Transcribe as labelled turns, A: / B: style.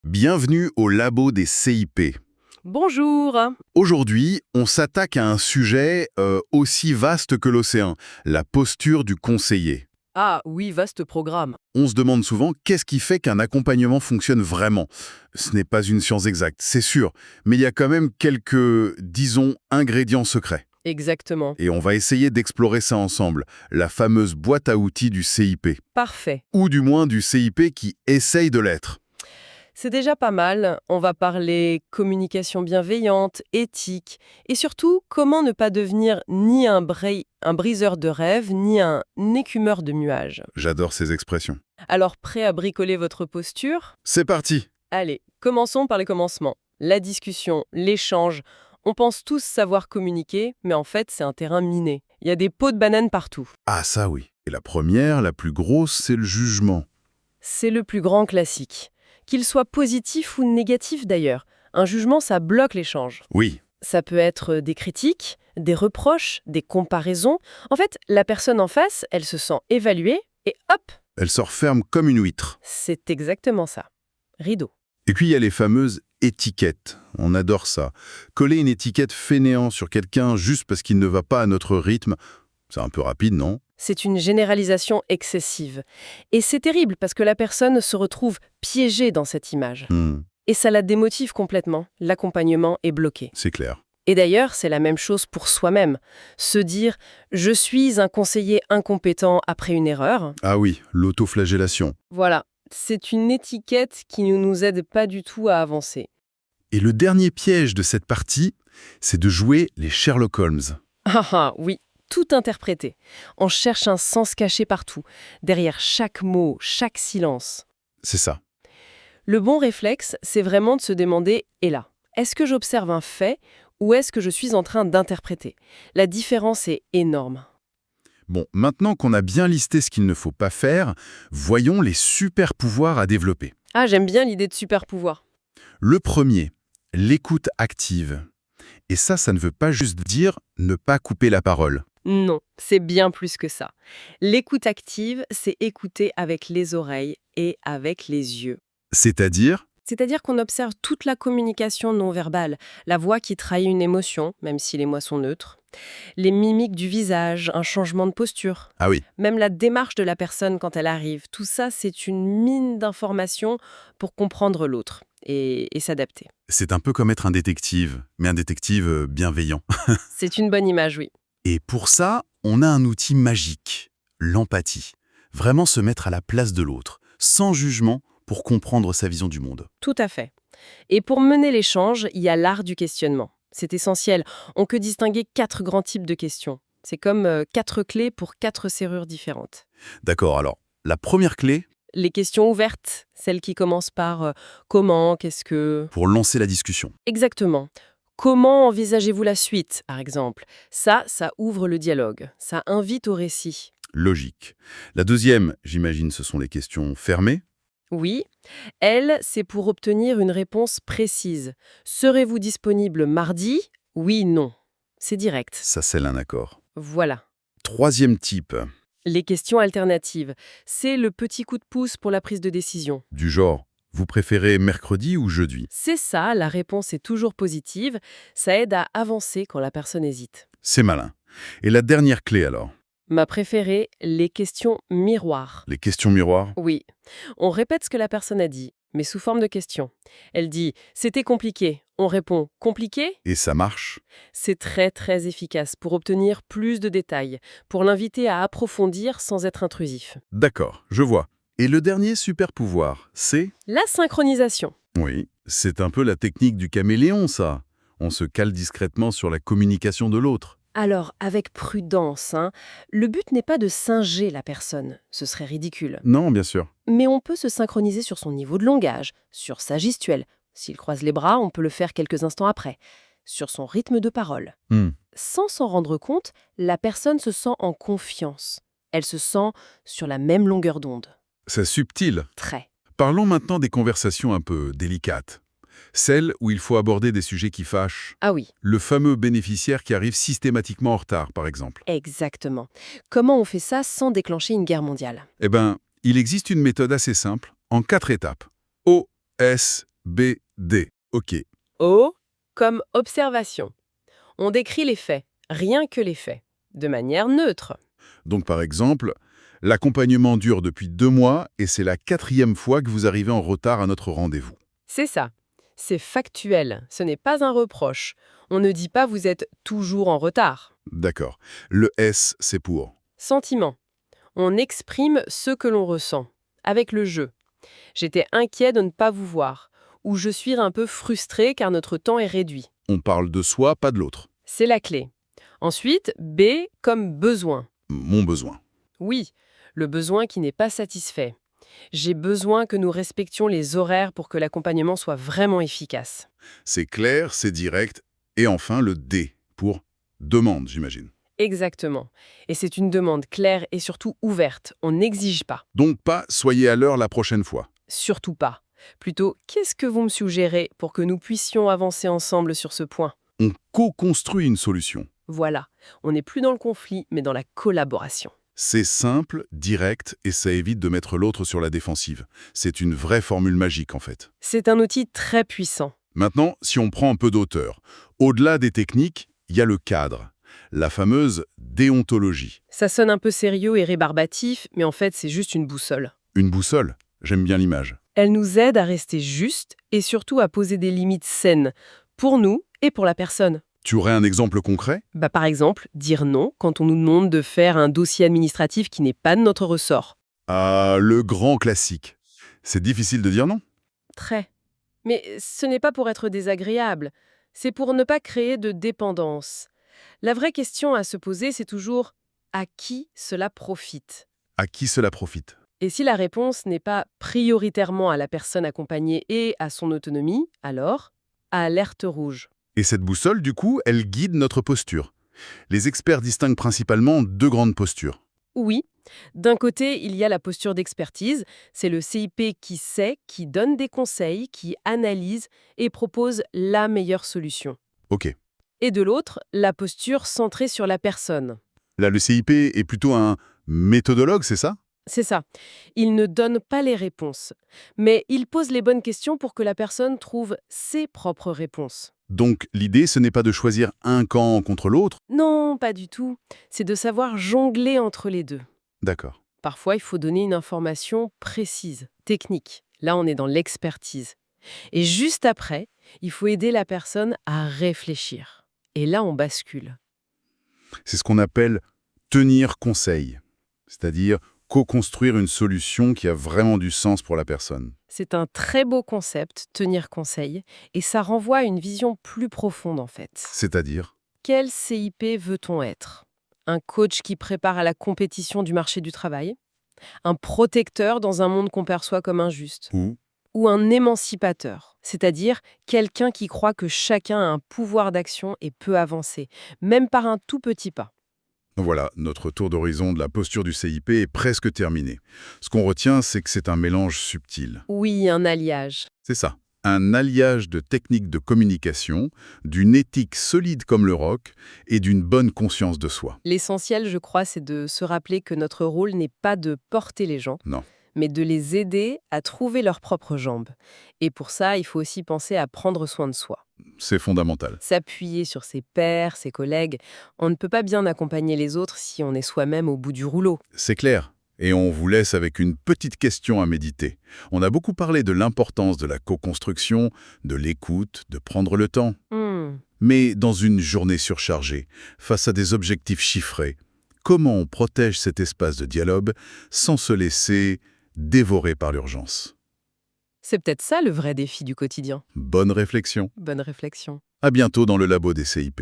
A: Bienvenue au labo des CIP.
B: Bonjour.
A: Aujourd'hui, on s'attaque à un sujet aussi vaste que l'océan, la posture du conseiller.
B: Ah oui, vaste programme.
A: On se demande souvent qu'est-ce qui fait qu'un accompagnement fonctionne vraiment. Ce n'est pas une science exacte, c'est sûr, mais il y a quand même quelques, disons, ingrédients secrets.
B: Exactement.
A: Et on va essayer d'explorer ça ensemble, la fameuse boîte à outils du CIP.
B: Parfait.
A: Ou du moins du CIP qui essaye de l'être.
B: C'est déjà pas mal. On va parler communication bienveillante, éthique, et surtout comment ne pas devenir ni un briseur de rêves, ni un écumeur de nuages.
A: J'adore ces expressions.
B: Alors prêt à bricoler votre posture?
A: C'est parti!
B: Allez, commençons par les commencements. La discussion, l'échange. On pense tous savoir communiquer, mais en fait c'est un terrain miné. Il y a des pots de bananes partout.
A: Ah ça oui. Et la première, la plus grosse, c'est le jugement.
B: C'est le plus grand classique. Qu'il soit positif ou négatif d'ailleurs, un jugement, ça bloque l'échange.
A: Oui,
B: Ça peut être des critiques, des reproches, des comparaisons. En fait, la personne en face, elle se sent évaluée et hop,
A: elle se referme comme une huître.
B: c'est exactement ça. Rideau.
A: Et puis il y a les fameuses étiquettes. On adore ça. Coller une étiquette fainéant sur quelqu'un juste parce qu'il ne va pas à notre rythme, c'est un peu rapide, non?
B: C'est une généralisation excessive. Et c'est terrible parce que la personne se retrouve piégée dans cette image. Et ça la démotive complètement. L'accompagnement est bloqué.
A: C'est clair.
B: Et d'ailleurs, c'est la même chose pour soi-même. Se dire « je suis un conseiller incompétent après une erreur »,
A: Ah oui, l'autoflagellation.
B: voilà, c'est une étiquette qui ne nous aide pas du tout à avancer.
A: Et le dernier piège de cette partie, c'est de jouer les Sherlock Holmes.
B: Ah ah, oui, tout interpréter. On cherche un sens caché partout, derrière chaque mot, chaque silence.
A: C'est ça.
B: Le bon réflexe, c'est vraiment de se demander « et là, est-ce que j'observe un fait ou est-ce que je suis en train d'interpréter ?» La différence est énorme.
A: Bon, maintenant qu'on a bien listé ce qu'il ne faut pas faire, voyons les super pouvoirs à développer.
B: Ah, j'aime bien l'idée de super pouvoir.
A: Le premier, l'écoute active. Et ça ne veut pas juste dire ne pas couper la parole.
B: Non, c'est bien plus que ça. L'écoute active, c'est écouter avec les oreilles et avec les yeux.
A: C'est-à-dire,
B: C'est-à-dire qu'on observe toute la communication non verbale, la voix qui trahit une émotion, même si les mots sont neutres, les mimiques du visage, un changement de posture,
A: ah oui,
B: même la démarche de la personne quand elle arrive. Tout ça, c'est une mine d'informations pour comprendre l'autre et s'adapter.
A: c'est un peu comme être un détective, mais un détective bienveillant.
B: C'est une bonne image, oui.
A: Et pour ça, on a un outil magique, l'empathie. Vraiment se mettre à la place de l'autre, sans jugement, pour comprendre sa vision du monde.
B: Tout à fait. Et pour mener l'échange, il y a l'art du questionnement. C'est essentiel. On peut distinguer 4 grands types de questions. C'est comme 4 clés pour 4 serrures différentes.
A: D'accord, alors, la première clé,
B: Les questions ouvertes, celles qui commencent par comment, qu'est-ce que...
A: pour lancer la discussion.
B: Exactement. Comment envisagez-vous la suite, par exemple? Ça ouvre le dialogue. Ça invite au récit.
A: Logique. La deuxième, j'imagine, ce sont les questions fermées.
B: Oui. Elle, c'est pour obtenir une réponse précise. Serez-vous disponible mardi? Oui, non. C'est direct.
A: Ça scelle un accord.
B: Voilà.
A: Troisième type,
B: Les questions alternatives, c'est le petit coup de pouce pour la prise de décision.
A: du genre, vous préférez mercredi ou jeudi?
B: C'est ça, la réponse est toujours positive. Ça aide à avancer quand la personne hésite.
A: C'est malin. Et la dernière clé alors,
B: Ma préférée, les questions miroirs.
A: les questions miroirs?
B: Oui, on répète ce que la personne a dit, mais sous forme de question. Elle dit « c'était compliqué ». On répond « compliqué ?»
A: Et ça marche?
B: C'est très très efficace pour obtenir plus de détails, pour l'inviter à approfondir sans être intrusif.
A: D'accord, je vois. Et le dernier super pouvoir, c'est?
B: La synchronisation.
A: Oui, c'est un peu la technique du caméléon, ça. On se cale discrètement sur la communication de l'autre.
B: Alors, avec prudence, hein, le but n'est pas de singer la personne, ce serait ridicule.
A: Non, bien sûr.
B: Mais on peut se synchroniser sur son niveau de langage, sur sa gestuelle. S'il croise les bras, on peut le faire quelques instants après. Sur son rythme de parole. Sans s'en rendre compte, la personne se sent en confiance. Elle se sent sur la même longueur d'onde.
A: C'est subtil.
B: Très.
A: Parlons maintenant des conversations un peu délicates. Celles où il faut aborder des sujets qui fâchent.
B: Ah oui,
A: Le fameux bénéficiaire qui arrive systématiquement en retard, par exemple.
B: exactement. Comment on fait ça sans déclencher une guerre mondiale?
A: Eh bien, il existe une méthode assez simple, en 4 étapes. O, S, B, D. OK.
B: O comme observation. On décrit les faits, rien que les faits, de manière neutre.
A: Donc par exemple, l'accompagnement dure depuis 2 mois et c'est la 4e fois que vous arrivez en retard à notre rendez-vous.
B: C'est ça. C'est factuel, ce n'est pas un reproche. On ne dit pas vous êtes toujours en retard.
A: D'accord. Le S, c'est pour.
B: Sentiment. On exprime ce que l'on ressent, avec le je. J'étais inquiet de ne pas vous voir, ou je suis un peu frustré car notre temps est réduit.
A: On parle de soi, pas de l'autre.
B: C'est la clé. Ensuite, B comme besoin.
A: Mon besoin.
B: Oui, le besoin qui n'est pas satisfait. J'ai besoin que nous respections les horaires pour que l'accompagnement soit vraiment efficace.
A: C'est clair, c'est direct. Et enfin, le D, pour demande, j'imagine.
B: Exactement. Et c'est une demande claire et surtout ouverte. On n'exige pas.
A: Donc pas soyez à l'heure la prochaine fois.
B: Surtout pas. Plutôt, qu'est-ce que vous me suggérez pour que nous puissions avancer ensemble sur ce point?
A: On co-construit une solution.
B: Voilà. On n'est plus dans le conflit, mais dans la collaboration.
A: C'est simple, direct, et ça évite de mettre l'autre sur la défensive. C'est une vraie formule magique, en fait.
B: C'est un outil très puissant.
A: Maintenant, si on prend un peu d'auteur, au-delà des techniques, il y a le cadre, la fameuse déontologie.
B: Ça sonne un peu sérieux et rébarbatif, mais en fait, c'est juste une boussole.
A: Une boussole, j'aime bien l'image.
B: Elle nous aide à rester juste et surtout à poser des limites saines, pour nous et pour la personne.
A: Tu aurais un exemple concret?
B: Par exemple, dire non quand on nous demande de faire un dossier administratif qui n'est pas de notre ressort.
A: Ah, le grand classique. C'est difficile de dire non?
B: Très. Mais ce n'est pas pour être désagréable, c'est pour ne pas créer de dépendance. La vraie question à se poser, c'est toujours à qui cela profite?
A: À qui cela profite?
B: Et si la réponse n'est pas prioritairement à la personne accompagnée et à son autonomie, alors alerte rouge.
A: Et cette boussole, du coup, elle guide notre posture. Les experts distinguent principalement 2 grandes postures.
B: Oui, d'un côté, il y a la posture d'expertise, c'est le CIP qui sait, qui donne des conseils, qui analyse et propose la meilleure solution.
A: Ok.
B: Et de l'autre, la posture centrée sur la personne.
A: Là, le CIP est plutôt un méthodologue, c'est ça?
B: C'est ça. Il ne donne pas les réponses, mais il pose les bonnes questions pour que la personne trouve ses propres réponses.
A: Donc, l'idée, ce n'est pas de choisir un camp contre l'autre?
B: Non, pas du tout. C'est de savoir jongler entre les deux.
A: D'accord.
B: Parfois, il faut donner une information précise, technique. Là, on est dans l'expertise. Et juste après, il faut aider la personne à réfléchir. Et là, on bascule.
A: C'est ce qu'on appelle tenir conseil, c'est-à-dire co-construire une solution qui a vraiment du sens pour la personne.
B: C'est un très beau concept, tenir conseil, et ça renvoie à une vision plus profonde en fait.
A: C'est-à-dire?
B: Quel CIP veut-on être? Un coach qui prépare à la compétition du marché du travail? Un protecteur dans un monde qu'on perçoit comme injuste? Ou un émancipateur, c'est-à-dire quelqu'un qui croit que chacun a un pouvoir d'action et peut avancer, même par un tout petit pas.
A: Voilà, notre tour d'horizon de la posture du CIP est presque terminé. Ce qu'on retient, c'est que c'est un mélange subtil.
B: Oui, un alliage.
A: C'est ça. Un alliage de techniques de communication, d'une éthique solide comme le roc et d'une bonne conscience de soi.
B: L'essentiel, je crois, c'est de se rappeler que notre rôle n'est pas de porter les gens,
A: Non.
B: mais de les aider à trouver leurs propres jambes. Et pour ça, il faut aussi penser à prendre soin de soi.
A: C'est fondamental.
B: S'appuyer sur ses pairs, ses collègues. On ne peut pas bien accompagner les autres si on est soi-même au bout du rouleau.
A: C'est clair. Et on vous laisse avec une petite question à méditer. On a beaucoup parlé de l'importance de la co-construction, de l'écoute, de prendre le temps. Mais dans une journée surchargée, face à des objectifs chiffrés, comment on protège cet espace de dialogue sans se laisser dévorer par l'urgence?
B: C'est peut-être ça le vrai défi du quotidien.
A: Bonne réflexion.
B: Bonne réflexion.
A: À bientôt dans le labo des CIP.